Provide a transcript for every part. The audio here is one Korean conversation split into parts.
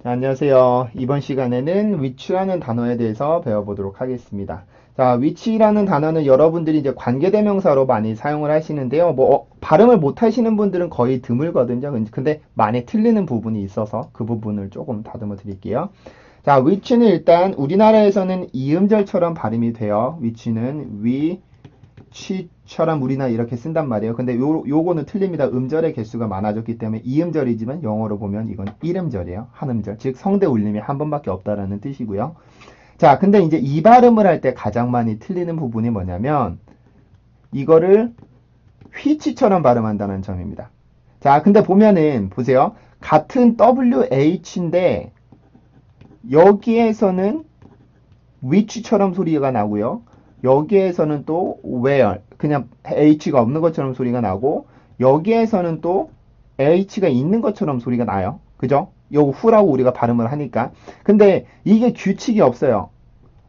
안녕하세요. 이번 시간에는 which라는 단어에 대해서 배워보도록 하겠습니다. 자, which라는 단어는 여러분들이 이제 관계대명사로 많이 사용을 하시는데요. 발음을 못 하시는 분들은 거의 드물거든요. 근데 많이 틀리는 부분이 있어서 그 부분을 조금 다듬어 드릴게요. 자, which는 일단 우리나라에서는 이음절처럼 발음이 돼요. which는 취처럼 우리나라 이렇게 쓴단 말이에요. 근데 요거는 틀립니다. 음절의 개수가 많아졌기 때문에 이음절이지만 영어로 보면 이건 1음절이에요. 한음절. 즉 성대 울림이 한 번밖에 없다라는 뜻이고요. 자, 근데 이제 이 발음을 할 때 가장 많이 틀리는 부분이 뭐냐면 이거를 휘치처럼 발음한다는 점입니다. 자, 근데 보면은 보세요. 같은 WH인데 여기에서는 which처럼 소리가 나고요. 여기에서는 또 where 그냥 h가 없는 것처럼 소리가 나고 여기에서는 또 h가 있는 것처럼 소리가 나요. 그죠? 요 who라고 우리가 발음을 하니까. 근데 이게 규칙이 없어요.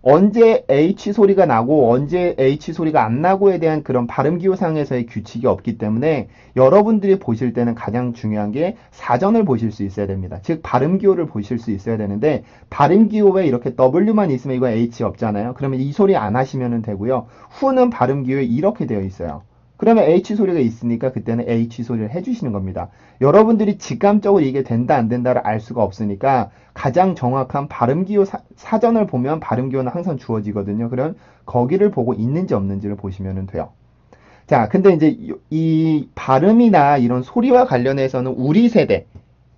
언제 H 소리가 나고 언제 H 소리가 안 나고에 대한 그런 발음 기호상에서의 규칙이 없기 때문에 여러분들이 보실 때는 가장 중요한 게 사전을 보실 수 있어야 됩니다. 즉 발음 기호를 보실 수 있어야 되는데 발음 기호에 이렇게 W만 있으면 이거 H 없잖아요. 그러면 이 소리 안 하시면 되고요. 후는 발음 기호에 이렇게 되어 있어요. 그러면 H 소리가 있으니까 그때는 H 소리를 해주시는 겁니다. 여러분들이 직감적으로 이게 된다 안 된다를 알 수가 없으니까 가장 정확한 발음기호 사전을 보면 발음기호는 항상 주어지거든요. 그럼 거기를 보고 있는지 없는지를 보시면 돼요. 자, 근데 이제 이 발음이나 이런 소리와 관련해서는 우리 세대,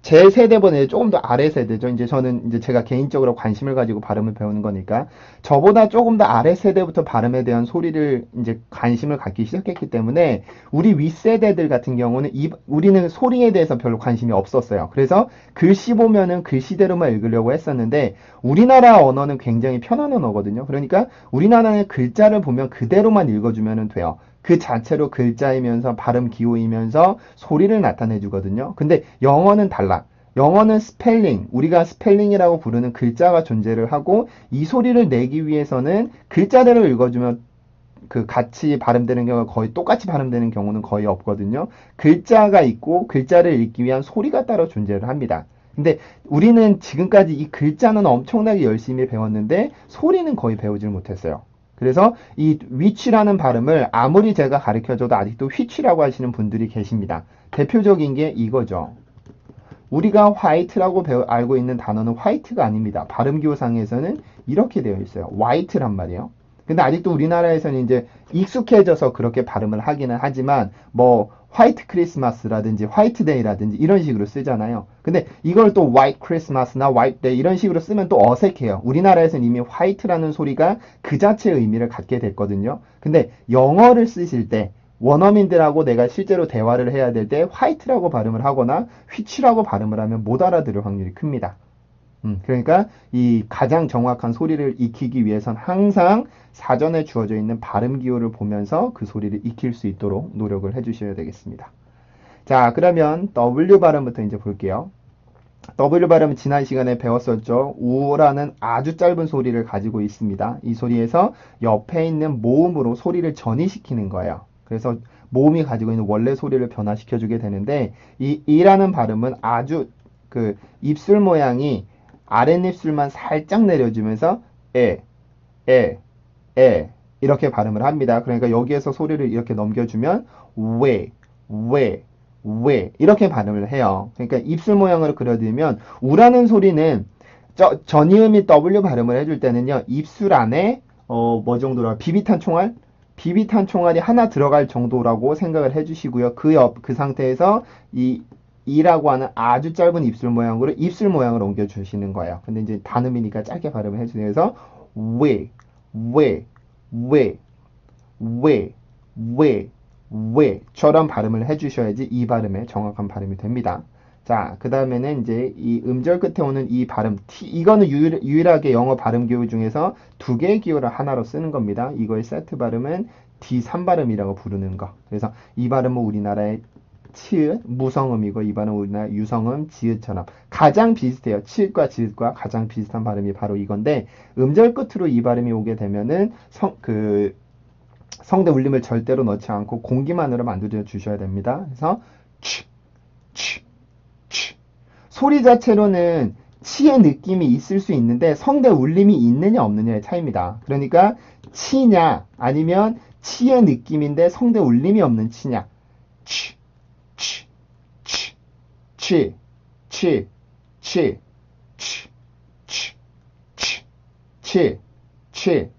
제 세대보다 조금 더 아래 세대죠. 이제 저는 이제 제가 개인적으로 관심을 가지고 발음을 배우는 거니까 저보다 조금 더 아래 세대부터 발음에 대한 소리를 이제 관심을 갖기 시작했기 때문에 우리 윗세대들 같은 경우는 우리는 소리에 대해서 별로 관심이 없었어요. 그래서 글씨 보면은 글씨대로만 읽으려고 했었는데 우리나라 언어는 굉장히 편한 언어거든요. 그러니까 우리나라의 글자를 보면 그대로만 읽어주면 돼요. 그 자체로 글자이면서 발음 기호이면서 소리를 나타내 주거든요. 근데 영어는 달라. 영어는 스펠링, 우리가 스펠링이라고 부르는 글자가 존재를 하고 이 소리를 내기 위해서는 글자대로 읽어주면 그 같이 발음되는 경우가 거의 똑같이 발음되는 경우는 거의 없거든요. 글자가 있고 글자를 읽기 위한 소리가 따로 존재를 합니다. 근데 우리는 지금까지 이 글자는 엄청나게 열심히 배웠는데 소리는 거의 배우질 못했어요. 그래서 이 위치라는 발음을 아무리 제가 가르쳐줘도 아직도 휘치라고 하시는 분들이 계십니다. 대표적인 게 이거죠. 우리가 화이트라고 알고 있는 단어는 화이트가 아닙니다. 발음기호상에서는 이렇게 되어 있어요. 화이트란 말이에요. 근데 아직도 우리나라에서는 이제 익숙해져서 그렇게 발음을 하기는 하지만 뭐 화이트 크리스마스라든지 화이트 데이라든지 이런 식으로 쓰잖아요. 근데 이걸 또 화이트 크리스마스나 화이트 데이 이런 식으로 쓰면 또 어색해요. 우리나라에서는 이미 화이트라는 소리가 그 자체의 의미를 갖게 됐거든요. 근데 영어를 쓰실 때 원어민들하고 내가 실제로 대화를 해야 될 때 화이트라고 발음을 하거나 휘치라고 발음을 하면 못 알아들을 확률이 큽니다. 그러니까 이 가장 정확한 소리를 익히기 위해선 항상 사전에 주어져 있는 발음 기호를 보면서 그 소리를 익힐 수 있도록 노력을 해주셔야 되겠습니다. 자, 그러면 W 발음부터 이제 볼게요. W 발음은 지난 시간에 배웠었죠. 우라는 아주 짧은 소리를 가지고 있습니다. 이 소리에서 옆에 있는 모음으로 소리를 전이시키는 거예요. 그래서 모음이 가지고 있는 원래 소리를 변화시켜주게 되는데 이 이라는 발음은 아주 그 입술 모양이 아랫입술만 살짝 내려주면서 에, 이렇게 발음을 합니다. 그러니까 여기에서 소리를 이렇게 넘겨주면 왜 이렇게 발음을 해요. 그러니까 입술 모양으로 그려드리면 우라는 소리는 전이음이 W 발음을 해줄 때는요. 입술 안에 뭐 정도라 비비탄 총알? 비비탄 총알이 하나 들어갈 정도라고 생각을 해주시고요. 그 상태에서 이라고 하는 아주 짧은 입술 모양으로 입술 모양을 옮겨주시는 거예요. 근데 이제 단음이니까 짧게 발음을 해주셔서 왜, 왜, 왜, 왜, 왜처럼 발음을 해주셔야지 이 발음의 정확한 발음이 됩니다. 자, 그 다음에는 이제 이 음절 끝에 오는 이 발음, 이거는 유일하게 영어 발음 기호 중에서 두 개의 기호를 하나로 쓰는 겁니다. 이거의 세트 발음은 D3 발음이라고 부르는 거. 그래서 이 발음은 우리나라의 치읓, 무성음이고 이 발음은 우리나라 유성음, 지읒처럼 가장 비슷해요. 치읓과 지읒과 가장 비슷한 발음이 바로 이건데 음절 끝으로 이 발음이 오게 되면은 성대 울림을 절대로 넣지 않고 공기만으로 만들어 주셔야 됩니다. 그래서 소리 자체로는 치의 느낌이 있을 수 있는데 성대 울림이 있느냐 없느냐의 차이입니다. 그러니까 치냐 아니면 치의 느낌인데 성대 울림이 없는 치냐. 치, 치, 치, 치, 치, 치, 치, 치, 치, 치, 치,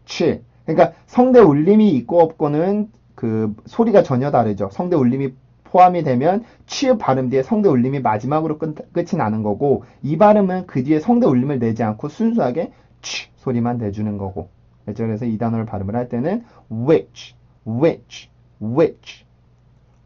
치. 그러니까 성대 울림이 있고 없고는 그 소리가 전혀 다르죠. 성대 울림이 포함이 되면 취읍 발음 뒤에 성대 울림이 마지막으로 끝이 나는 거고, 이 발음은 그 뒤에 성대 울림을 내지 않고 순수하게 취 소리만 내주는 거고. 그렇죠? 그래서 이 단어를 발음을 할 때는 which, which, which,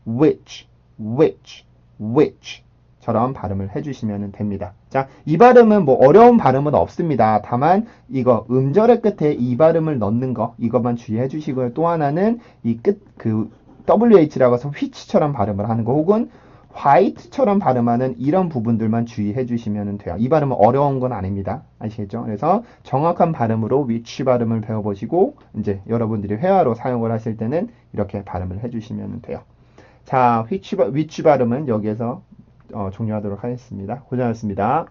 which, which, which 처럼 발음을 해주시면 됩니다. 자, 이 발음은 뭐 어려운 발음은 없습니다. 다만 이거 음절의 끝에 이 발음을 넣는 거 이것만 주의해 주시고요. 또 하나는 이 끝 그 WH라고 해서 which처럼 발음을 하는 거 혹은 white처럼 발음하는 이런 부분들만 주의해 주시면 돼요. 이 발음은 어려운 건 아닙니다. 아시겠죠? 그래서 정확한 발음으로 which 발음을 배워보시고 이제 여러분들이 회화로 사용을 하실 때는 이렇게 발음을 해주시면 돼요. 자, which 발음은 여기에서 종료하도록 하겠습니다. 고생하셨습니다.